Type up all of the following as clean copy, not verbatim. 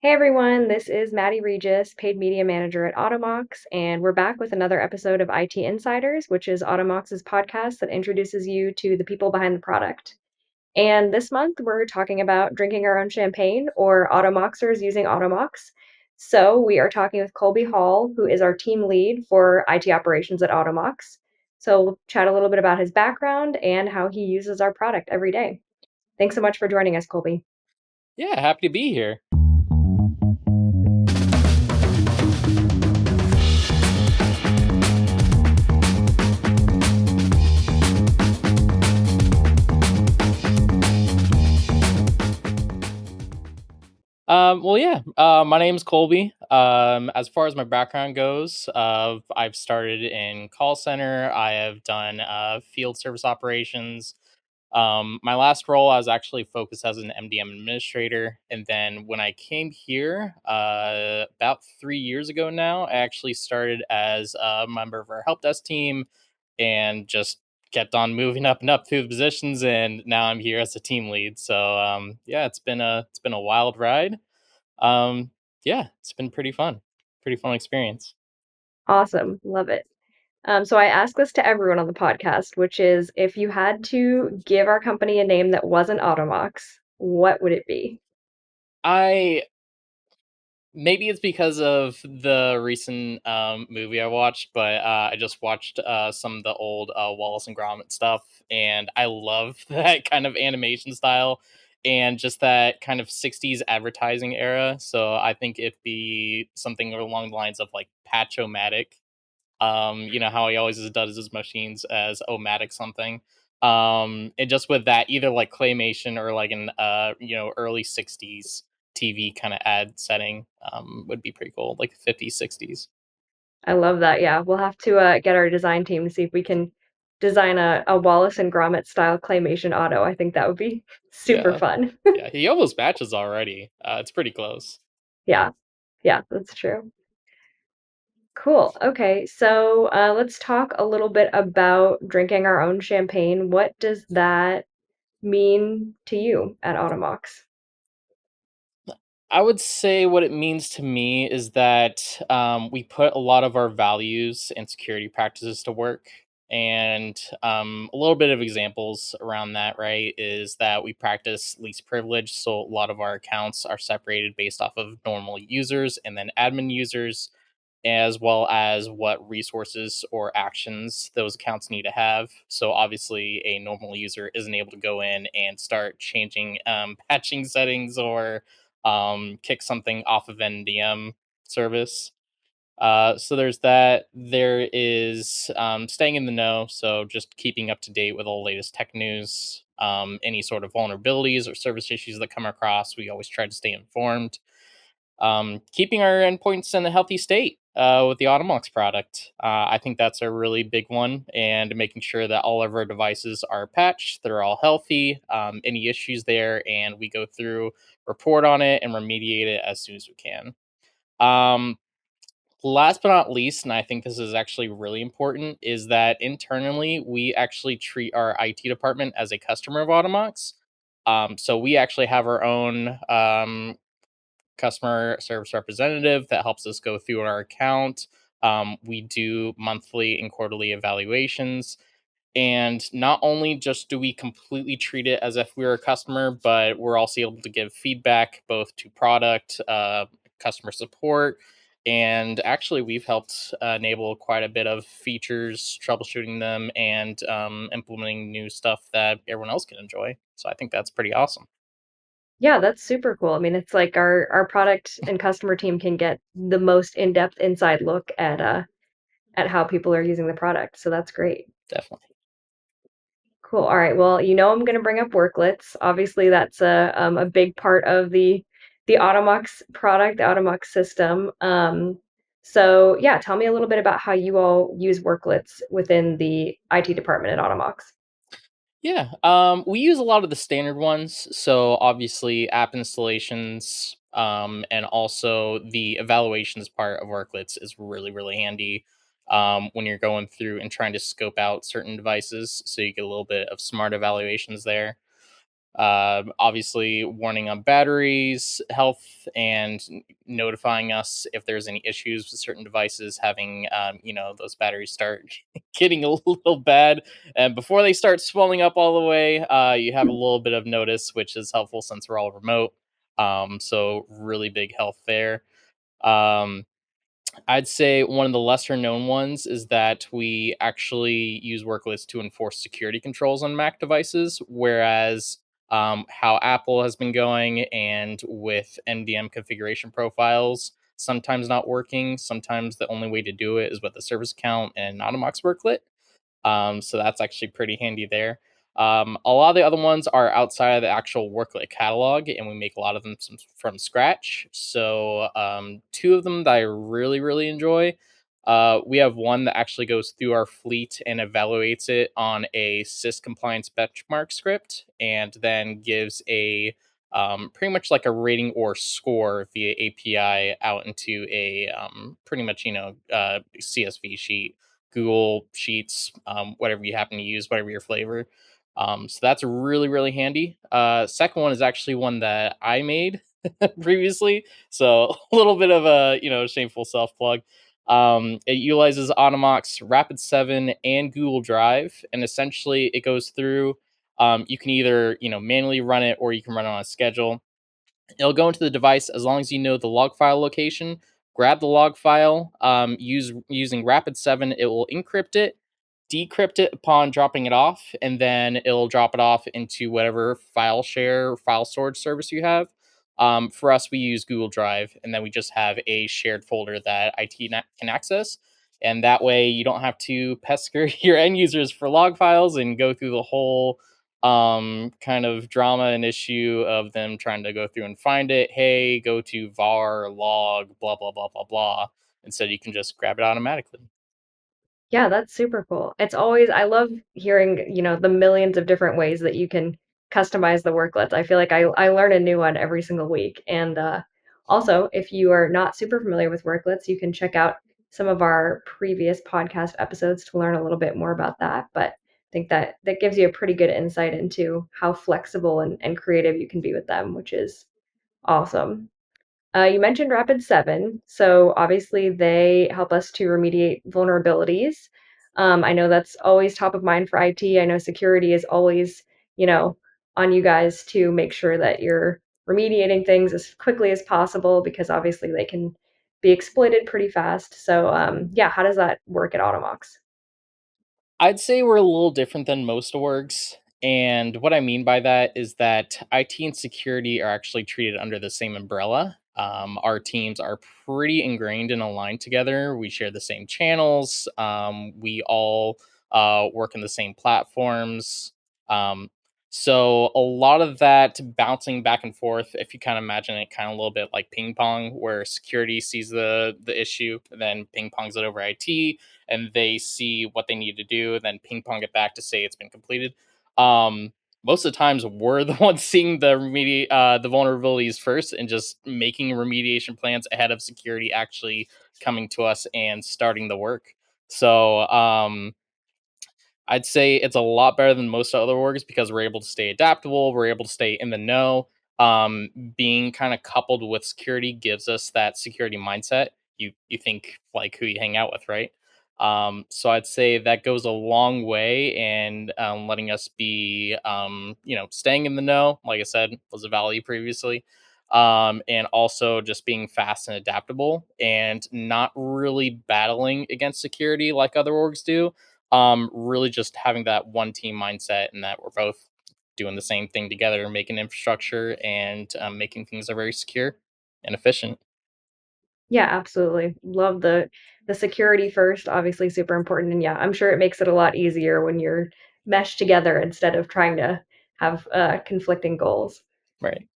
Hey everyone, this is Maddie Regis, paid media manager at Automox, and we're back with another episode of IT Insiders, which is Automox's podcast that introduces you to the people behind the product. And this month we're talking about drinking our own champagne or Automoxers using Automox. So we are talking with Colby Hall, who is our team lead for IT operations at Automox. So we'll chat a little bit about his background and how he uses our product every day. Thanks so much for joining us, Colby. Yeah, happy to be here. My name's Colby. As far as my background goes, I've started in call center. I have done field service operations. My last role, I was actually focused as an MDM administrator, and then when I came here, about 3 years ago now, I actually started as a member of our help desk team, and just kept on moving up and up through the positions, and now I'm here as a team lead. So yeah, it's been a wild ride. um, yeah, it's been pretty fun experience. Awesome. Love it. So I ask this to everyone on the podcast, which is if you had to give our company a name that wasn't Automox, what would it be? I Maybe it's because of the recent movie I watched, but I just watched some of the old Wallace and Gromit stuff, and I love that kind of animation style and just that kind of 60s advertising era. So I think it'd be something along the lines of like Patch-O-Matic. You know how he always does his machines as Omatic something. And just with that, either like claymation or like an early 60s TV kind of ad setting would be pretty cool, like 50s, 60s. I love that. Yeah, we'll have to get our design team to see if we can design a Wallace and Gromit style claymation auto. I think that would be super Yeah. fun. Yeah, he almost matches already. It's pretty close. Yeah, yeah, that's true. Cool. Okay, so let's talk a little bit about drinking our own champagne. What does that mean to you at Automox? I would say what it means to me is that we put a lot of our values and security practices to work. And a little bit of examples around that, right, is that we practice least privilege. So a lot of our accounts are separated based off of normal users and then admin users, as well as what resources or actions those accounts need to have. So obviously, a normal user isn't able to go in and start changing patching settings or kick something off of NDM service. So there's that. There is staying in the know, so just keeping up to date with all the latest tech news. Any sort of vulnerabilities or service issues that come across, we always try to stay informed. Keeping our endpoints in a healthy state with the Automox product. I think that's a really big one, and making sure that all of our devices are patched, they're all healthy, any issues there, and we go through, report on it, and remediate it as soon as we can. Um, Last but not least, and I think this is actually really important, is that internally we actually treat our IT department as a customer of Automox. So we actually have our own customer service representative that helps us go through our account. We do monthly and quarterly evaluations. And not only just do we completely treat it as if we were a customer, but we're also able to give feedback both to product, customer support, and actually we've helped enable quite a bit of features, troubleshooting them, and implementing new stuff that everyone else can enjoy. So I think that's pretty awesome. Yeah, that's super cool. I mean, it's like our product and customer team can get the most in-depth inside look at how people are using the product. So that's great. Definitely. Cool. All right. Well, I'm going to bring up Worklets. Obviously, that's a big part of the Automox product, the Automox system. So yeah, tell me a little bit about how you all use Worklets within the IT department at Automox. Yeah, we use a lot of the standard ones. So obviously, app installations, and also the evaluations part of Worklets is really, really handy when you're going through and trying to scope out certain devices. So you get a little bit of smart evaluations there. Obviously, warning on batteries, health, and notifying us if there's any issues with certain devices having, those batteries start getting a little bad. And before they start swelling up all the way, you have a little bit of notice, which is helpful since we're all remote. So, really big health there. Um, I'd say one of the lesser known ones is that we actually use Worklets to enforce security controls on Mac devices, whereas how Apple has been going and with MDM configuration profiles sometimes not working. Sometimes the only way to do it is with a service account and Automox Worklet. So that's actually pretty handy there. A lot of the other ones are outside of the actual worklet catalog, and we make a lot of them from scratch. So two of them that I really, really enjoy. We have one that actually goes through our fleet and evaluates it on a sys compliance benchmark script, and then gives a pretty much like a rating or score via API out into a pretty much CSV sheet, Google Sheets, whatever you happen to use, whatever your flavor. So that's really, really handy. Second one is actually one that I made previously. So a little bit of a, shameful self plug. It utilizes Automox Rapid 7 and Google Drive. And essentially it goes through, you can either, manually run it or you can run it on a schedule. It'll go into the device as long as you know the log file location. Grab the log file. Using Rapid 7, it will encrypt it, decrypt it upon dropping it off, and then it'll drop it off into whatever file share or file storage service you have. For us, we use Google Drive, and then we just have a shared folder that can access. And that way, you don't have to pester your end users for log files and go through the whole kind of drama and issue of them trying to go through and find it. Hey, go to var log blah blah blah blah blah. Instead, you can just grab it automatically. Yeah, that's super cool. It's always, I love hearing, the millions of different ways that you can customize the worklets. I feel like I learn a new one every single week. And also, if you are not super familiar with worklets, you can check out some of our previous podcast episodes to learn a little bit more about that. But I think that gives you a pretty good insight into how flexible and creative you can be with them, which is awesome. You mentioned Rapid 7, so obviously they help us to remediate vulnerabilities. I know that's always top of mind for IT. I know security is always, you know, on you guys to make sure that you're remediating things as quickly as possible because obviously they can be exploited pretty fast. So, yeah, how does that work at Automox? I'd say we're a little different than most orgs. And what I mean by that is that IT and security are actually treated under the same umbrella. Our teams are pretty ingrained and aligned together. We share the same channels. We all work in the same platforms. Um, so a lot of that bouncing back and forth, if you kind of imagine it kind of a little bit like ping pong, where security sees the issue, then ping pongs it over IT, and they see what they need to do, and then ping pong it back to say it's been completed. Um, Most of the times, we're the ones seeing the vulnerabilities first, and just making remediation plans ahead of security actually coming to us and starting the work. So I'd say it's a lot better than most other orgs because we're able to stay adaptable. We're able to stay in the know. Being kind of coupled with security gives us that security mindset. You think like who you hang out with, right? So I'd say that goes a long way in letting us be, staying in the know. Like I said, was a value previously. And also just being fast and adaptable and not really battling against security like other orgs do. Really just having that one team mindset and that we're both doing the same thing together, making infrastructure and making things are very secure and efficient. Yeah, absolutely. Love the security first, obviously super important. And yeah, I'm sure it makes it a lot easier when you're meshed together instead of trying to have conflicting goals. Right.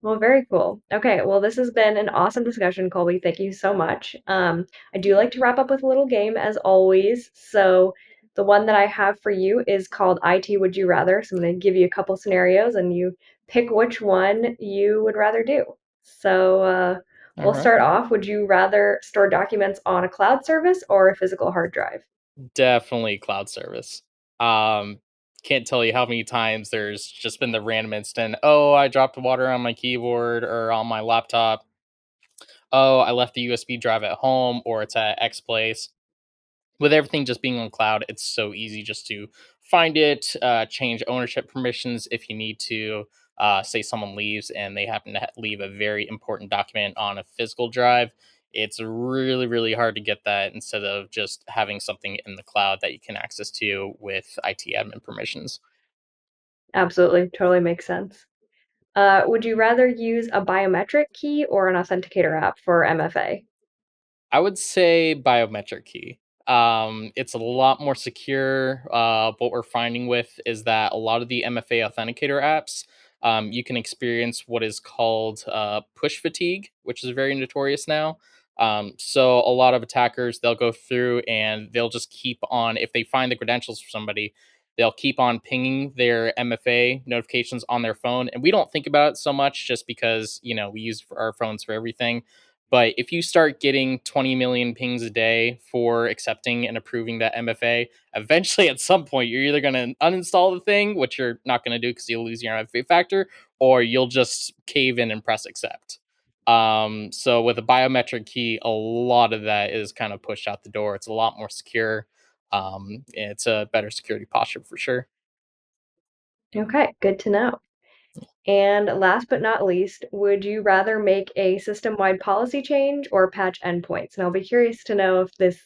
Well, very cool. Okay, well, this has been an awesome discussion, Colby. Thank you so much. I do like to wrap up with a little game as always. So the one that I have for you is called IT Would You Rather. So I'm going to give you a couple scenarios and you pick which one you would rather do. So All we'll right. start off. Would you rather store documents on a cloud service or a physical hard drive? Definitely cloud service. Um, can't tell you how many times there's just been the random instant. Oh, I dropped water on my keyboard or on my laptop. Oh, I left the USB drive at home or it's at X place. With everything just being on cloud, it's so easy just to find it, change ownership permissions if you need to. Say someone leaves and they happen to leave a very important document on a physical drive. It's really, really hard to get that instead of just having something in the cloud that you can access to with IT admin permissions. Absolutely, totally makes sense. Would you rather use a biometric key or an authenticator app for MFA? I would say biometric key. It's a lot more secure. What we're finding with is that a lot of the MFA authenticator apps, you can experience what is called push fatigue, which is very notorious now. So a lot of attackers, they'll go through and they'll just keep on, if they find the credentials for somebody, they'll keep on pinging their MFA notifications on their phone. And we don't think about it so much just because, we use our phones for everything, but if you start getting 20 million pings a day for accepting and approving that MFA, eventually at some point you're either going to uninstall the thing, which you're not going to do because you'll lose your MFA factor, or you'll just cave in and press accept. So with a biometric key, a lot of that is kind of pushed out the door. It's a lot more secure. It's a better security posture for sure. Okay, good to know. And last but not least, would you rather make a system-wide policy change or patch endpoints? And I'll be curious to know if this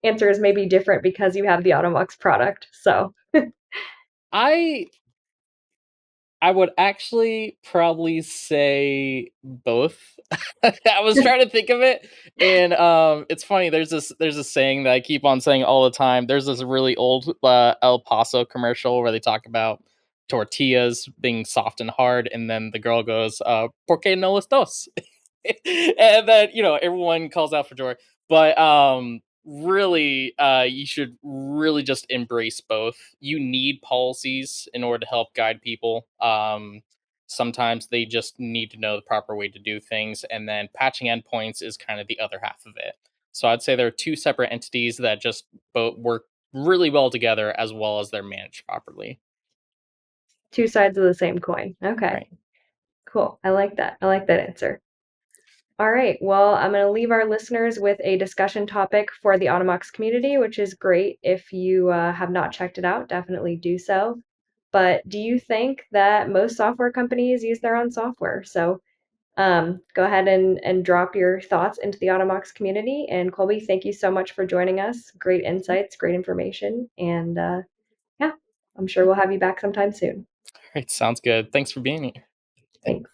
answer is maybe different because you have the Automox product. So, I I would actually probably say both. I was trying to think of it, and it's funny. There's a saying that I keep on saying all the time. There's this really old El Paso commercial where they talk about tortillas being soft and hard, and then the girl goes, "¿Por qué no los dos?" And then everyone calls out for joy. But really, you should really just embrace both. You need policies in order to help guide people. Sometimes they just need to know the proper way to do things, and then patching endpoints is kind of the other half of it. So I'd say there are two separate entities that just both work really well together, as well as they're managed properly. two sides of the same coin. Okay, Right. cool. I like that. I like that answer. All right. Well, I'm going to leave our listeners with a discussion topic for the Automox community, which is great. If you have not checked it out, definitely do so. But do you think that most software companies use their own software? So go ahead and drop your thoughts into the Automox community. And Colby, thank you so much for joining us. Great insights, great information. And yeah, I'm sure we'll have you back sometime soon. All right. Sounds good. Thanks for being here. Thanks.